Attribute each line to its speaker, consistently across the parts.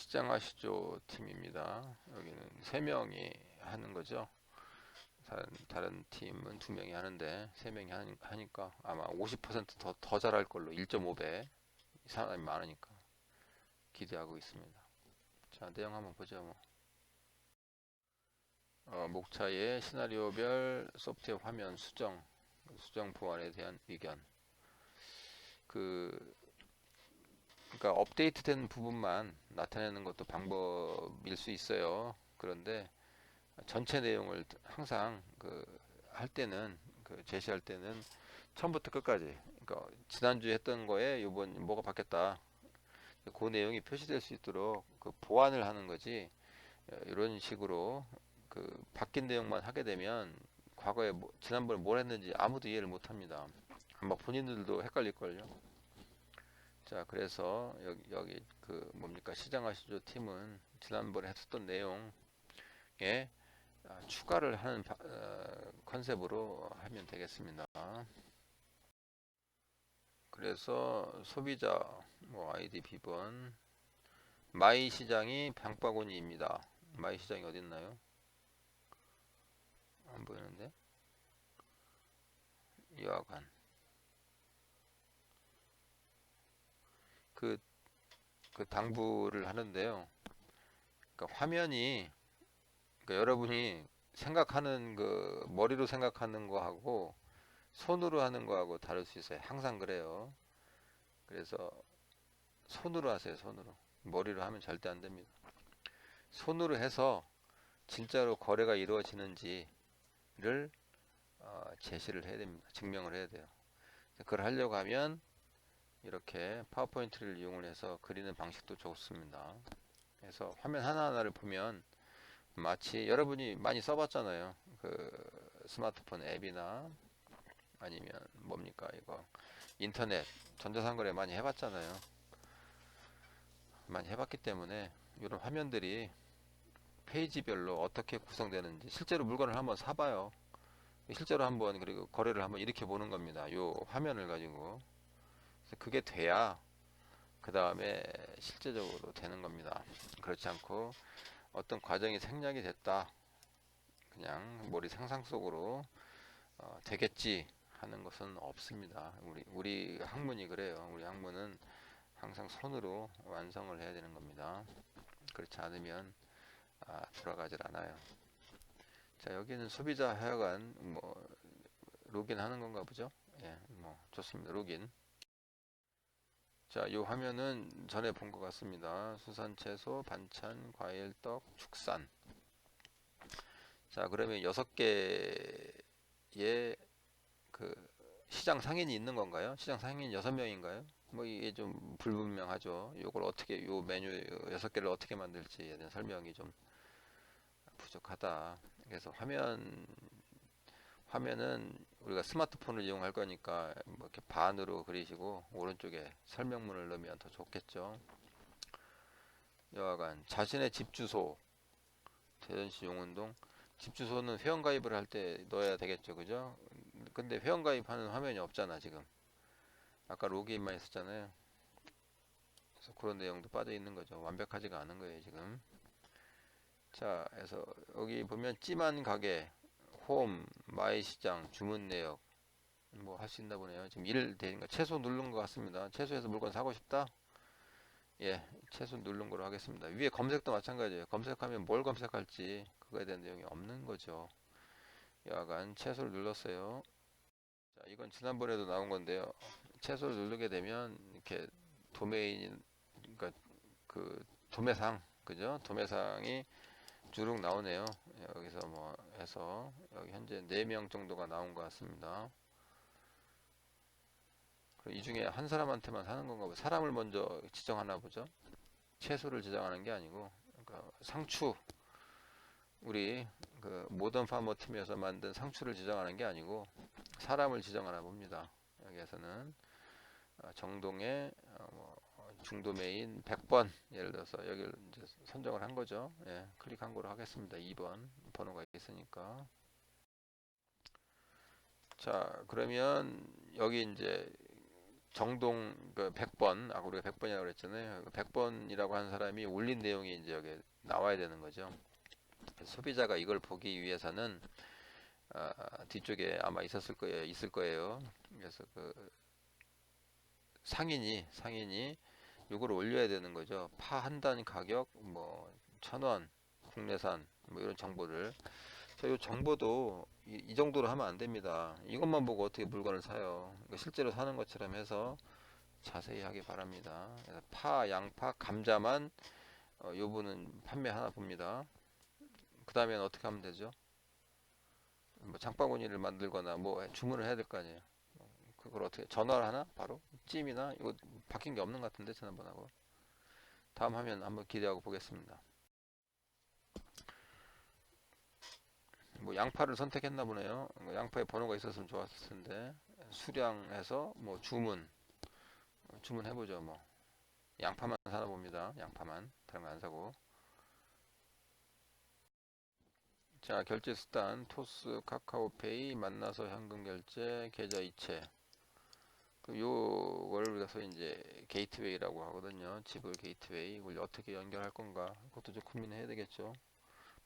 Speaker 1: 시장하시죠 팀입니다. 여기는 3명이 하는 거죠. 다른 팀은 2명이 하는데 3명이 하니까 아마 50% 더 잘할 걸로 1.5배 사람이 많으니까 기대하고 있습니다. 자, 내용 한번 보죠. 목차의 시나리오별 소프트웨어 화면 수정 보완에 대한 의견. 그러니까 업데이트된 부분만 나타내는 것도 방법일 수 있어요. 그런데 전체 내용을 항상 할 때는 제시할 때는 처음부터 끝까지, 그러니까 지난주에 했던 거에 이번 뭐가 바뀌었다, 그 내용이 표시될 수 있도록 보완을 하는 거지. 이런 식으로 바뀐 내용만 하게 되면 과거에 지난번에 뭘 했는지 아무도 이해를 못 합니다. 아마 본인들도 헷갈릴걸요. 자, 그래서 여기 뭡니까, 시장하시죠 팀은 지난번에 했었던 내용에 추가를 하는 컨셉으로 하면 되겠습니다. 그래서 소비자 아이디 비번 마이 시장이 방바구니입니다. 마이 시장이 어디 있나요? 안 보이는데. 여하간 그, 당부를 하는데요. 그러니까 화면이, 그러니까 여러분이 생각하는 머리로 생각하는 거하고 손으로 하는 거하고 다를 수 있어요. 항상 그래요. 그래서 손으로 하세요. 손으로. 머리로 하면 절대 안 됩니다. 손으로 해서 진짜로 거래가 이루어지는지를 제시를 해야 됩니다. 증명을 해야 돼요. 그걸 하려고 하면 이렇게 파워포인트를 이용을 해서 그리는 방식도 좋습니다. 그래서 화면 하나하나를 보면 마치 여러분이 많이 써봤잖아요. 스마트폰 앱이나 아니면 뭡니까 이거 인터넷 전자상거래 많이 해봤잖아요. 많이 해봤기 때문에 이런 화면들이 페이지별로 어떻게 구성되는지 실제로 물건을 한번 사봐요. 실제로 한번, 그리고 거래를 한번 일으켜 보는 겁니다. 요 화면을 가지고. 그래서 그게 돼야 그 다음에 실제적으로 되는 겁니다. 그렇지 않고 어떤 과정이 생략이 됐다, 그냥 머리 상상 속으로 되겠지 하는 것은 없습니다. 우리 학문이 그래요. 우리 학문은 항상 손으로 완성을 해야 되는 겁니다. 그렇지 않으면 돌아가질 않아요. 자, 여기는 소비자 하여간 로그인 하는 건가 보죠. 예, 좋습니다. 로그인. 자, 이 화면은 전에 본 것 같습니다. 수산, 채소, 반찬, 과일, 떡, 축산. 자, 그러면 6개의 시장 상인이 있는 건가요? 시장 상인 6명인가요? 이게 좀 불분명하죠. 요걸 어떻게, 요 메뉴 6개를 어떻게 만들지에 대한 설명이 좀 부족하다. 그래서 화면은 우리가 스마트폰을 이용할 거니까 이렇게 반으로 그리시고 오른쪽에 설명문을 넣으면 더 좋겠죠. 여하간 자신의 집 주소, 대전시 용운동. 집 주소는 회원가입을 할 때 넣어야 되겠죠, 그죠? 근데 회원가입하는 화면이 없잖아 지금. 아까 로그인만 했었잖아요. 그래서 그런 내용도 빠져 있는 거죠. 완벽하지가 않은 거예요 지금. 자, 그래서 여기 보면 찜한 가게, 홈, 마이 시장, 주문 내역 할 수 있나 보네요. 지금 1 되니까 채소 누른 것 같습니다. 채소에서 물건 사고 싶다? 예, 채소 누른 거로 하겠습니다. 위에 검색도 마찬가지예요. 검색하면 뭘 검색할지 그거에 대한 내용이 없는 거죠. 여하간 채소를 눌렀어요. 자, 이건 지난번에도 나온 건데요. 채소를 누르게 되면 이렇게 도메인, 그러니까 도매상, 그죠? 도매상이 주룩 나오네요. 여기서 해서 여기 현재 4명 정도가 나온 것 같습니다. 이 중에 한 사람한테만 사는 건가 보죠. 사람을 먼저 지정하나 보죠. 채소를 지정하는 게 아니고, 그러니까 상추, 우리 모던 파머 팀에서 만든 상추를 지정하는 게 아니고 사람을 지정하나 봅니다. 여기에서는 정동에 중도메인 100번, 예를 들어서 여기를 이제 선정을 한 거죠. 예, 클릭한 거로 하겠습니다. 2번 번호가 있으니까. 자, 그러면 여기 이제 정동 그 100번, 아까 우리가 100번이라고 그랬잖아요. 100번이라고 하는 사람이 올린 내용이 이제 여기 나와야 되는 거죠. 소비자가 이걸 보기 위해서는 뒤쪽에 아마 있을 거예요. 그래서 그 상인이 이걸 올려야 되는 거죠. 파 한 단 가격 뭐 1,000원, 국내산 뭐 이런 정보를. 이 정보도 이 정도로 하면 안 됩니다. 이것만 보고 어떻게 물건을 사요? 그러니까 실제로 사는 것처럼 해서 자세히 하기 바랍니다. 그래서 파, 양파, 감자만 요분은 판매 하나 봅니다. 그 다음엔 어떻게 하면 되죠? 뭐 장바구니를 만들거나 뭐 주문을 해야 될 거 아니에요. 그걸 어떻게 전화를 하나? 바로? 찜이나? 이거 바뀐 게 없는 것 같은데 지난번하고. 다음 화면 한번 기대하고 보겠습니다. 뭐 양파를 선택했나 보네요. 양파에 번호가 있었으면 좋았을 텐데. 수량해서 뭐 주문해보죠. 뭐 양파만 사나 봅니다. 양파만, 다른 거 안 사고. 자, 결제 수단 토스, 카카오페이, 만나서 현금 결제, 계좌 이체. 요걸 그래서 이제 게이트웨이라고 하거든요. 지불 게이트웨이. 이걸 어떻게 연결할 건가? 그것도 좀 고민해야 되겠죠.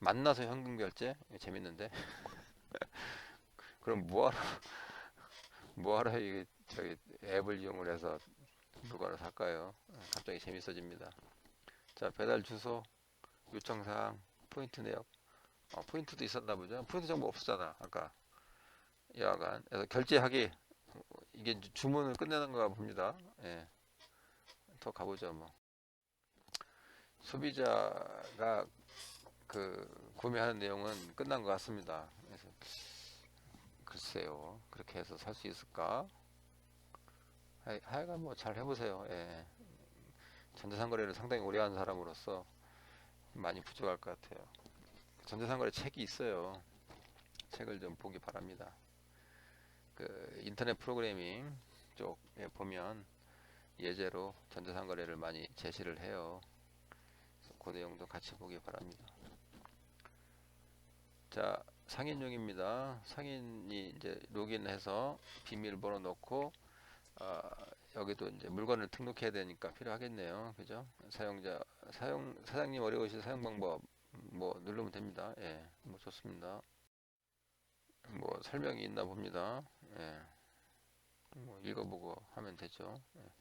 Speaker 1: 만나서 현금 결제? 이거 재밌는데. 그럼 뭐하러 이 저기 앱을 이용을 해서 물건을 살까요? 갑자기 재밌어집니다. 자, 배달 주소, 요청사항, 포인트 내역. 포인트도 있었나 보죠. 포인트 정보 없었잖아, 아까. 여하간. 그래서 결제하기. 이게 이제 주문을 끝내는 거 봅니다. 예. 더 가보죠, 뭐. 소비자가 그 구매하는 내용은 끝난 것 같습니다. 그래서 글쎄요, 그렇게 해서 살 수 있을까? 하여간 뭐 잘 해보세요. 예. 전자상거래를 상당히 오래 한 사람으로서 많이 부족할 것 같아요. 전자상거래 책이 있어요. 책을 좀 보기 바랍니다. 그 인터넷 프로그래밍 쪽에 보면 예제로 전자상거래를 많이 제시를 해요. 그래서 그 내용도 같이 보기 바랍니다. 자, 상인용입니다. 상인이 이제 로그인해서 비밀번호 넣고 여기도 이제 물건을 등록해야 되니까 필요하겠네요. 그죠? 사장님 어려우신 사용 방법 뭐 누르면 됩니다. 예, 뭐 좋습니다. 뭐 설명이 있나 봅니다. 예, 뭐 읽어보고 하면 되죠. 예.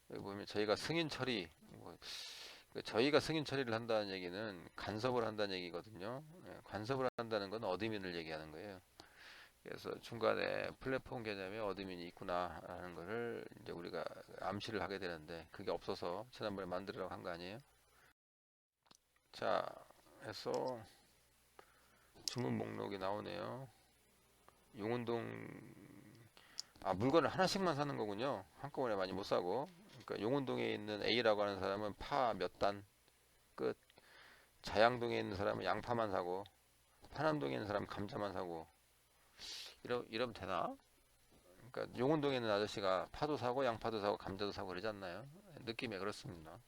Speaker 1: 여기 보면 저희가 승인 처리, 저희가 승인 처리를 한다는 얘기는 간섭을 한다는 얘기거든요. 예, 간섭을 한다는 건 어드민을 얘기하는 거예요. 그래서 중간에 플랫폼 개념에 어드민이 있구나 라는 거를 이제 우리가 암시를 하게 되는데 그게 없어서 지난번에 만들으라고 한 거 아니에요? 자, 해서 주문 목록이 나오네요. 용운동 물건을 하나씩만 사는 거군요. 한꺼번에 많이 못 사고. 그러니까 용운동에 있는 A라고 하는 사람은 파 몇 단 끝. 자양동에 있는 사람은 양파만 사고 파남동에 있는 사람은 감자만 사고 이러면 되나? 그러니까 용운동에 있는 아저씨가 파도 사고 양파도 사고 감자도 사고 그러지 않나요? 느낌이 그렇습니다.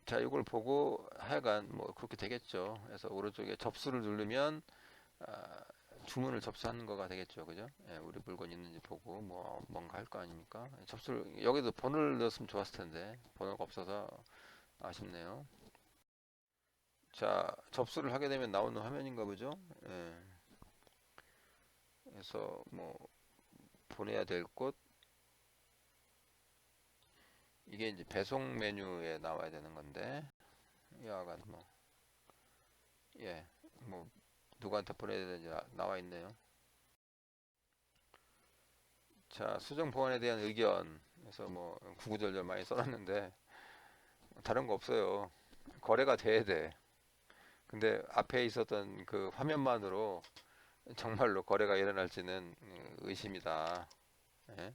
Speaker 1: 자, 이걸 보고 하여간 뭐 그렇게 되겠죠. 그래서 오른쪽에 접수를 누르면 아, 주문을 접수하는 거가 되겠죠. 그죠? 예, 우리 물건 있는지 보고 뭐 뭔가 할 거 아닙니까? 접수를 여기도 번호를 넣었으면 좋았을 텐데 번호가 없어서 아쉽네요. 자, 접수를 하게 되면 나오는 화면인가 보죠? 예. 그래서 뭐 보내야 될 곳 이게 이제 배송 메뉴에 나와야 되는 건데 여하간 뭐 예, 뭐 누구한테 보내야 되는지 나와 있네요. 자, 수정 보안에 대한 의견. 그래서 뭐 구구절절 많이 써놨는데 다른 거 없어요. 거래가 돼야 돼. 근데 앞에 있었던 그 화면만으로 정말로 거래가 일어날지는 의심이다. 예?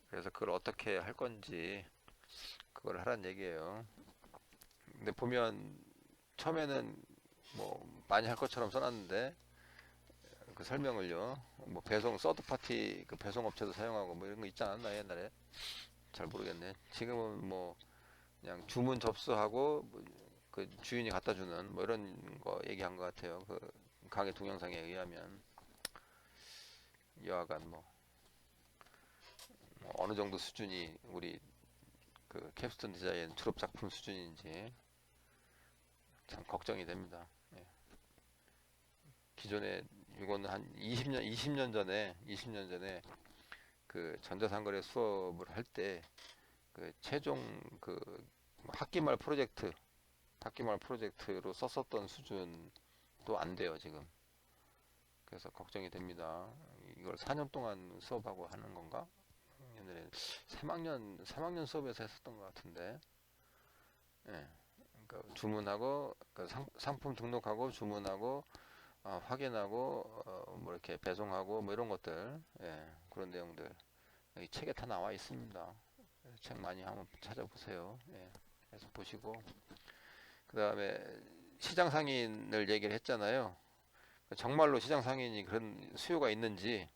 Speaker 1: 그래서 그걸 어떻게 할 건지 그걸 하란 얘기예요. 근데 보면 처음에는 뭐 많이 할 것처럼 써놨는데 그 설명을요. 뭐 배송 서드 파티 그 배송 업체도 사용하고 뭐 이런 거 있지 않았나 옛날에? 잘 모르겠네. 지금은 뭐 그냥 주문 접수하고 뭐그 주인이 갖다 주는 뭐 이런 거 얘기한 것 같아요. 그 강의 동영상에 의하면 여하간 뭐 어느 정도 수준이 우리 그 캡스톤 디자인 졸업 작품 수준인지 참 걱정이 됩니다. 예. 기존에 이거는 한 20년 전에 그 전자상거래 수업을 할 때 그 최종 그 학기 말 프로젝트로 썼었던 수준도 안 돼요, 지금. 그래서 걱정이 됩니다. 이걸 4년 동안 수업하고 하는 건가? 옛날에 3학년 수업에서 했었던 것 같은데. 예. 그러니까 주문하고 그 상품 등록하고 주문하고 확인하고 뭐 이렇게 배송하고 뭐 이런 것들, 예, 그런 내용들 이 책에 다 나와 있습니다. 책 많이 한번 찾아보세요. 예, 그래서 보시고 그 다음에 시장 상인을 얘기를 했잖아요. 정말로 시장 상인이 그런 수요가 있는지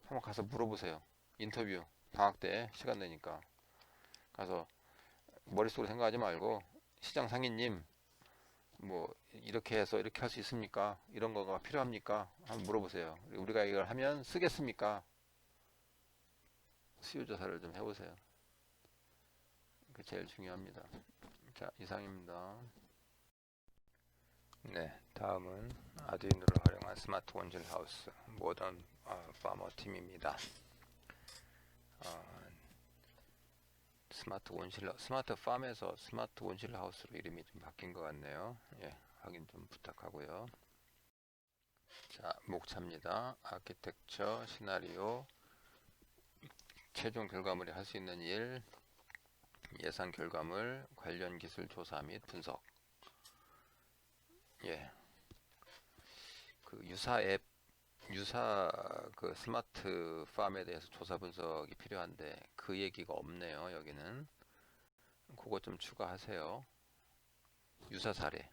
Speaker 1: 한번 가서 물어보세요. 인터뷰 방학 때 시간 내니까 가서 머릿속으로 생각하지 말고 시장 상인님 뭐 이렇게 해서 이렇게 할 수 있습니까? 이런 거가 필요합니까? 한번 물어보세요. 우리가 이걸 하면 쓰겠습니까? 수요 조사를 좀 해보세요. 그게 제일 중요합니다. 자, 이상입니다. 네, 다음은 아두이노를 활용한 스마트 원질 하우스 모던 파머 팀입니다. 스마트 팜에서 스마트 원실 하우스로 이름이 좀 바뀐 것 같네요. 예, 확인 좀 부탁하고요. 자, 목차입니다. 아키텍처, 시나리오, 최종 결과물이 할 수 있는 일, 예상 결과물, 관련 기술 조사 및 분석. 예, 그 유사 그 스마트 팜에 대해서 조사 분석이 필요한데 그 얘기가 없네요. 여기는 그거 좀 추가하세요. 유사 사례.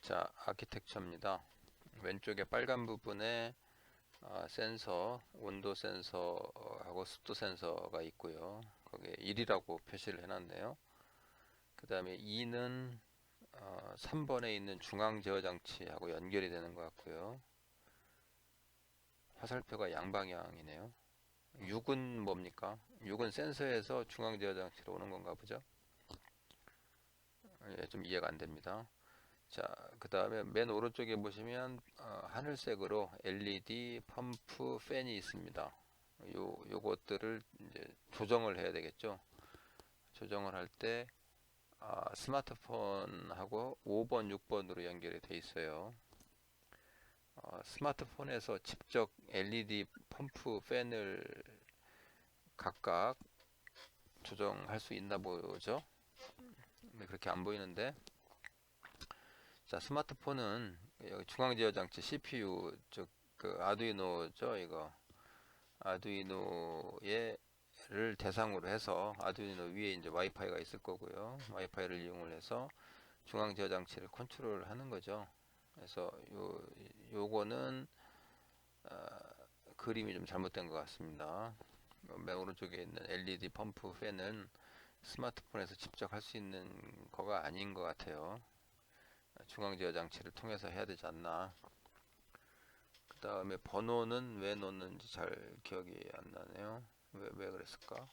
Speaker 1: 자, 아키텍처입니다. 왼쪽에 빨간 부분에 센서, 온도 센서하고 습도 센서가 있고요. 거기에 1이라고 표시를 해놨네요. 그 다음에 2는 3번에 있는 중앙 제어 장치하고 연결이 되는 것 같고요. 화살표가 양방향이네요. 6은 뭡니까? 6은 센서에서 중앙 제어 장치로 오는 건가 보죠? 예, 좀 이해가 안 됩니다. 자, 그 다음에 맨 오른쪽에 보시면 하늘색으로 LED, 펌프, 팬이 있습니다. 요것들을 이제 조정을 해야 되겠죠. 조정을 할 때 스마트폰하고 5번, 6번으로 연결이 돼 있어요. 스마트폰에서 직접 LED, 펌프, 팬을 각각 조정할 수 있나 보죠. 네, 그렇게 안 보이는데. 자, 스마트폰은 여기 중앙 제어 장치 CPU 그 아두이노죠, 이거. 아두이노를 대상으로 해서 아두이노 위에 이제 와이파이가 있을 거고요. 와이파이를 이용을 해서 중앙 제어 장치를 컨트롤하는 거죠. 그래서 요거는 그림이 좀 잘못된 것 같습니다. 맨 오른쪽에 있는 LED 펌프 팬은 스마트폰에서 직접 할 수 있는 거가 아닌 것 같아요. 중앙 제어 장치를 통해서 해야 되지 않나. 그 다음에 번호는 왜 넣는지 잘 기억이 안 나네요. 왜 그랬을까?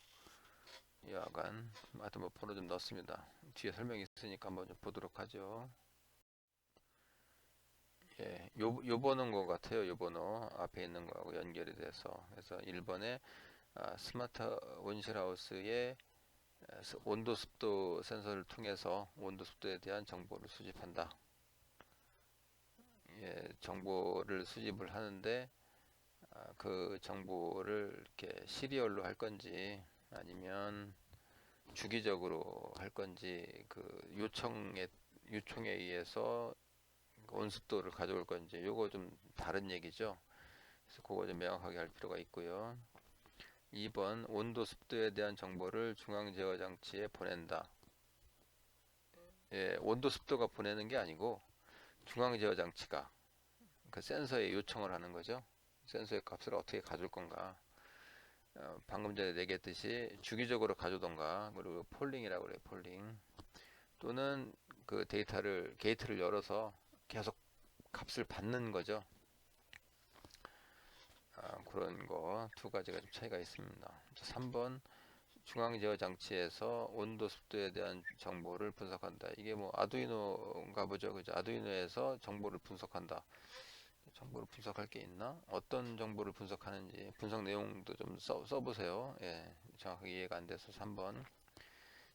Speaker 1: 여하간 하여튼 뭐 번호 좀 넣습니다. 뒤에 설명이 있으니까 한번 좀 보도록 하죠. 예, 요 번호인 것 같아요. 요 번호 앞에 있는 거하고 연결이 돼서. 그래서 1번에 스마트 온실하우스의 온도 습도 센서를 통해서 온도 습도에 대한 정보를 수집한다. 예, 정보를 수집을 하는데 그 정보를 이렇게 시리얼로 할 건지 아니면 주기적으로 할 건지 그 요청에 의해서 온습도를 가져올 건지 요거 좀 다른 얘기죠. 그래서 그거 좀 명확하게 할 필요가 있고요. 2번 온도 습도에 대한 정보를 중앙 제어 장치에 보낸다. 예, 온도 습도가 보내는 게 아니고 중앙 제어 장치가 그 센서에 요청을 하는 거죠. 센서의 값을 어떻게 가져올 건가. 방금 전에 얘기했듯이 주기적으로 가져오던가, 그리고 폴링이라고 그래요. 폴링. 또는 그 게이트를 열어서 계속 값을 받는 거죠. 그런 거 두 가지가 좀 차이가 있습니다. 3번 중앙 제어 장치에서 온도 습도에 대한 정보를 분석한다. 이게 뭐 아두이노인가 보죠. 그죠? 아두이노에서 정보를 분석한다. 정보를 분석할 게 있나? 어떤 정보를 분석하는지 분석 내용도 좀 써보세요. 예, 정확하게 이해가 안 돼서 3번.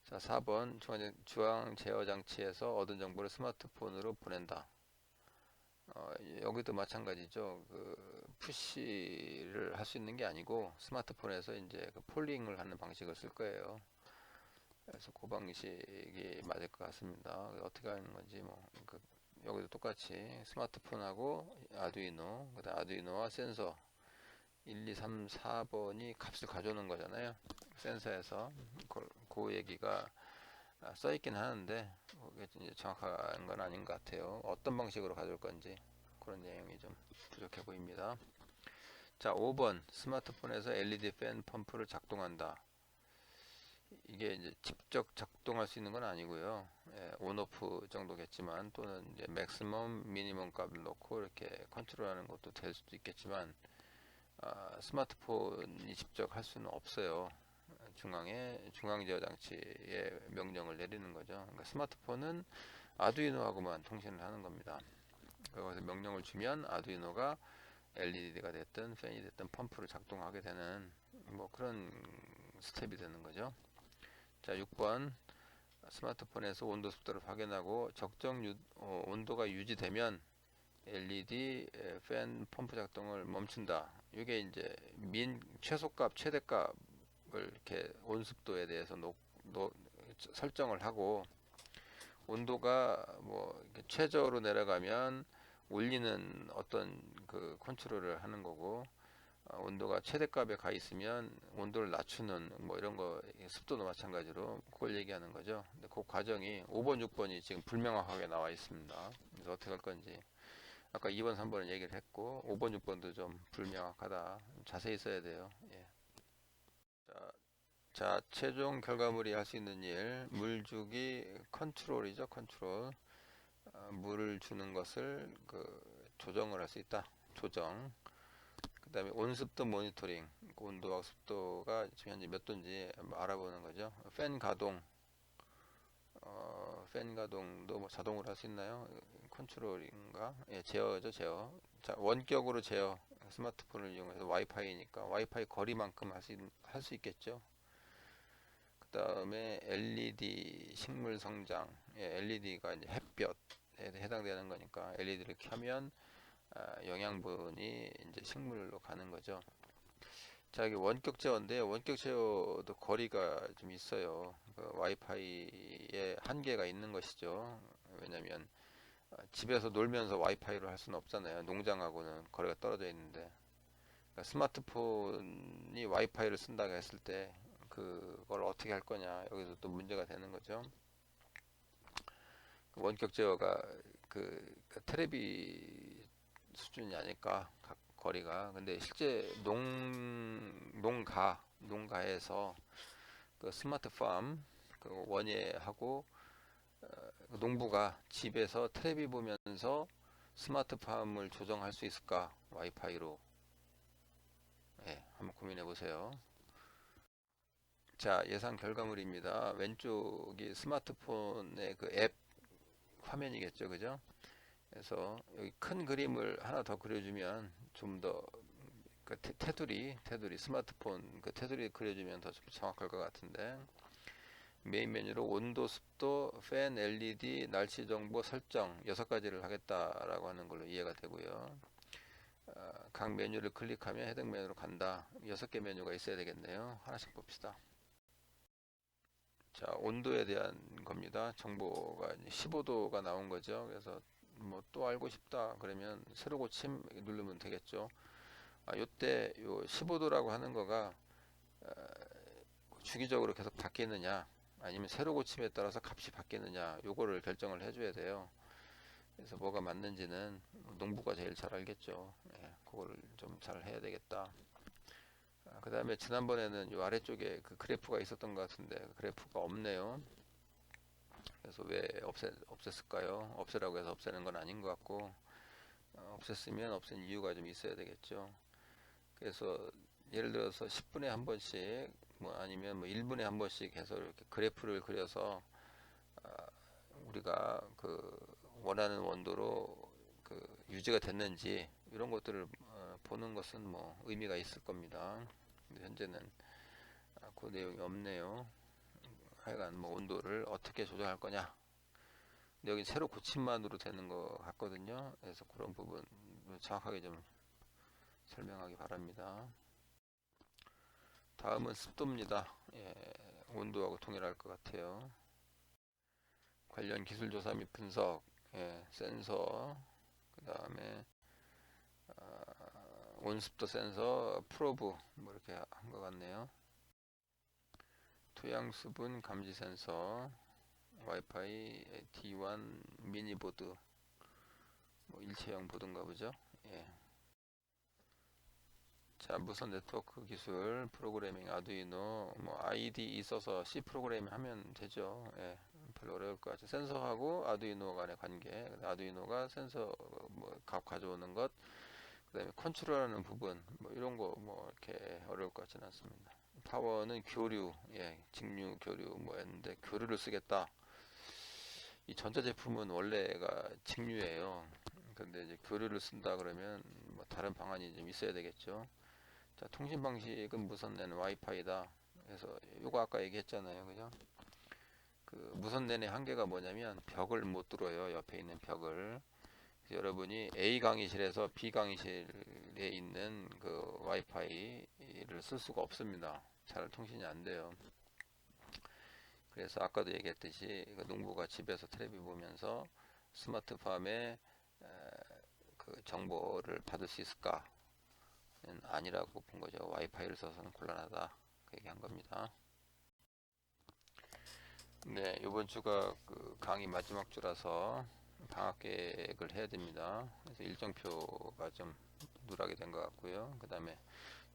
Speaker 1: 자, 4번 중앙 제어 장치에서 얻은 정보를 스마트폰으로 보낸다. 여기도 마찬가지죠. 그 푸시를 할 수 있는 게 아니고 스마트폰에서 이제 그 폴링을 하는 방식을 쓸 거예요. 그래서 그 방식이 맞을 것 같습니다. 어떻게 하는 건지 여기도 똑같이 스마트폰하고 아두이노, 그다음 아두이노와 센서 1, 2, 3, 4번이 값을 가져오는 거잖아요. 센서에서 그 얘기가 써 있긴 하는데 그게 이제 정확한 건 아닌 것 같아요. 어떤 방식으로 가져올 건지 그런 내용이 좀 부족해 보입니다. 자, 5번 스마트폰에서 LED 팬 펌프를 작동한다. 이게 이제 직접 작동할 수 있는 건 아니고요. 예, 온오프 정도겠지만 또는 이제 맥시멈, 미니멈 값을 놓고 이렇게 컨트롤하는 것도 될 수도 있겠지만 스마트폰이 직접 할 수는 없어요. 중앙 제어 장치에 명령을 내리는 거죠. 그러니까 스마트폰은 아두이노하고만 통신을 하는 겁니다. 거기서 명령을 주면 아두이노가 LED가 됐든 팬이 됐든 펌프를 작동하게 되는 뭐 그런 스텝이 되는 거죠. 자, 6번 스마트폰에서 온도 습도를 확인하고 적정 온도가 유지되면 LED 팬 펌프 작동을 멈춘다. 이게 이제 최소값 최대값을 이렇게 온습도에 대해서 설정을 하고 온도가 뭐 최저로 내려가면 올리는 어떤 그 컨트롤을 하는 거고 온도가 최대값에 가 있으면 온도를 낮추는 뭐 이런 거 습도도 마찬가지로 그걸 얘기하는 거죠. 근데 그 과정이 5번, 6번이 지금 불명확하게 나와 있습니다. 그래서 어떻게 할 건지 아까 2번, 3번은 얘기를 했고 5번, 6번도 좀 불명확하다. 자세히 써야 돼요. 예. 자, 최종 결과물이 할 수 있는 일, 물주기 컨트롤이죠. 컨트롤. 물을 주는 것을 조정을 할 수 있다. 조정. 그 다음에 온습도 모니터링, 온도와 습도가 지금 현재 몇 도인지 알아보는 거죠. 팬 가동도 뭐 자동으로 할 수 있나요? 컨트롤인가? 예, 제어죠, 제어. 자, 원격으로 제어. 스마트폰을 이용해서 와이파이니까 와이파이 거리만큼 할 수 있겠죠. 그 다음에 LED 식물 성장. 예, LED가 이제 햇볕에 해당되는 거니까 LED를 켜면 영양분이 이제 식물로 가는 거죠. 자, 이게 원격 제어인데요. 원격 제어도 거리가 좀 있어요. 와이파이에 한계가 있는 것이죠. 왜냐면 집에서 놀면서 와이파이로 할 수는 없잖아요. 농장하고는 거리가 떨어져 있는데. 그러니까 스마트폰이 와이파이를 쓴다고 했을 때 그걸 어떻게 할 거냐. 여기서 또 문제가 되는 거죠. 원격 제어가 테레비 수준이 아닐까 거리가. 근데 실제 농가에서 그 스마트팜 원예하고 농부가 집에서 테레비 보면서 스마트팜을 조정할 수 있을까 와이파이로. 예, 한번 고민해 보세요. 자, 예상 결과물입니다. 왼쪽이 스마트폰의 그 앱 화면이겠죠, 그죠? 그래서 여기 큰 그림을 하나 더 그려주면 좀 더 테두리 스마트폰 테두리 그려주면 더 정확할 것 같은데 메인 메뉴로 온도, 습도, 팬, LED, 날씨 정보 설정 6가지를 하겠다라고 하는 걸로 이해가 되고요. 각 메뉴를 클릭하면 해당 메뉴로 간다. 6개 메뉴가 있어야 되겠네요. 하나씩 봅시다. 자, 온도에 대한 겁니다. 정보가 15도가 나온 거죠. 그래서 뭐 또 알고 싶다 그러면 새로 고침 누르면 되겠죠. 요때 요 15도라고 하는 거가 주기적으로 계속 바뀌느냐 아니면 새로 고침에 따라서 값이 바뀌느냐 요거를 결정을 해줘야 돼요. 그래서 뭐가 맞는지는 농부가 제일 잘 알겠죠. 예, 그거를 좀 잘 해야 되겠다. 그 다음에 지난번에는 요 아래쪽에 그 그래프가 있었던 것 같은데 그 그래프가 없네요. 그래서 왜 없앴을까요? 없애라고 해서 없애는 건 아닌 것 같고 없앴으면 없앤 이유가 좀 있어야 되겠죠. 그래서 예를 들어서 10분에 한 번씩 뭐 아니면 뭐 1분에 한 번씩 해서 이렇게 그래프를 그려서 우리가 그 원하는 원도로 그 유지가 됐는지 이런 것들을 보는 것은 뭐 의미가 있을 겁니다. 근데 현재는 그 내용이 없네요. 하여간 뭐 온도를 어떻게 조정할 거냐. 근데 여기 새로 고침만으로 되는 것 같거든요. 그래서 그런 부분 정확하게 좀 설명하기 바랍니다. 다음은 습도입니다. 예, 온도하고 동일할 것 같아요. 관련 기술 조사 및 분석, 예, 센서, 그 다음에 온습도 센서, 프로브 뭐 이렇게 한 것 같네요. 토양 수분 감지 센서, 와이파이 D1 미니보드, 뭐 일체형 보드인가 보죠. 예. 자, 무선 네트워크 기술, 프로그래밍, 아두이노, 뭐 IDE 써서 C 프로그래밍 하면 되죠. 예, 별로 어려울 것 같아요. 센서하고 아두이노 간의 관계, 아두이노가 센서 뭐값 가져오는 것, 그다음에 컨트롤하는 부분, 뭐 이런 거 뭐 이렇게 어려울 것 같지는 않습니다. 파워는 교류, 예, 직류 교류 뭐 했는데 교류를 쓰겠다. 이 전자제품은 원래가 직류예요. 근데 이제 교류를 쓴다 그러면 뭐 다른 방안이 좀 있어야 되겠죠. 자, 통신 방식은 무선랜 와이파이다. 그래서 요거 아까 얘기했잖아요. 그죠? 그 무선랜의 한계가 뭐냐면 벽을 못 뚫어요. 옆에 있는 벽을. 여러분이 A 강의실에서 B 강의실에 있는 그 와이파이를 쓸 수가 없습니다. 잘 통신이 안 돼요. 그래서 아까도 얘기했듯이 그 농부가 집에서 텔레비 보면서 스마트팜에 그 정보를 받을 수 있을까? 아니라고 본 거죠. 와이파이를 써서는 곤란하다. 그 얘기한 겁니다. 네, 이번 주가 그 강의 마지막 주라서 방학 계획을 해야 됩니다. 그래서 일정표가 좀 누락이 된 것 같고요. 그 다음에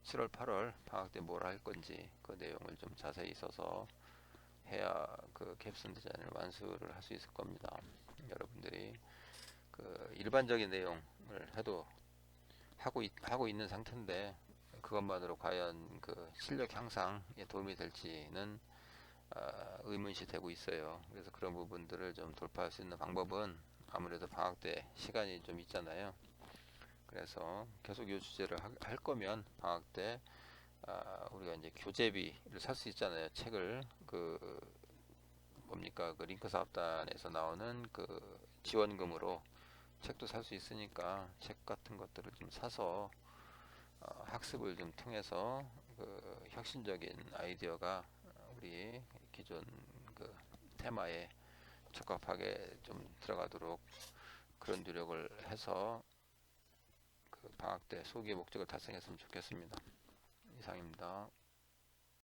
Speaker 1: 7월, 8월 방학 때 뭘 할 건지 그 내용을 좀 자세히 써서 해야 그 캡슨 디자인을 완수를 할 수 있을 겁니다. 여러분들이 그 일반적인 내용을 해도 하고 있는 상태인데 그것만으로 과연 그 실력 향상에 도움이 될지는 의문시 되고 있어요. 그래서 그런 부분들을 좀 돌파할 수 있는 방법은 아무래도 방학 때 시간이 좀 있잖아요. 그래서 계속 이 주제를 할 거면 방학 때 우리가 이제 교재비를 살 수 있잖아요. 책을 그 뭡니까 그 링크 사업단에서 나오는 그 지원금으로 책도 살 수 있으니까 책 같은 것들을 좀 사서 학습을 좀 통해서 그 혁신적인 아이디어가 우리 기존 그 테마에 적합하게 좀 들어가도록 그런 노력을 해서 그 방학 때 소기의 목적을 달성했으면 좋겠습니다. 이상입니다.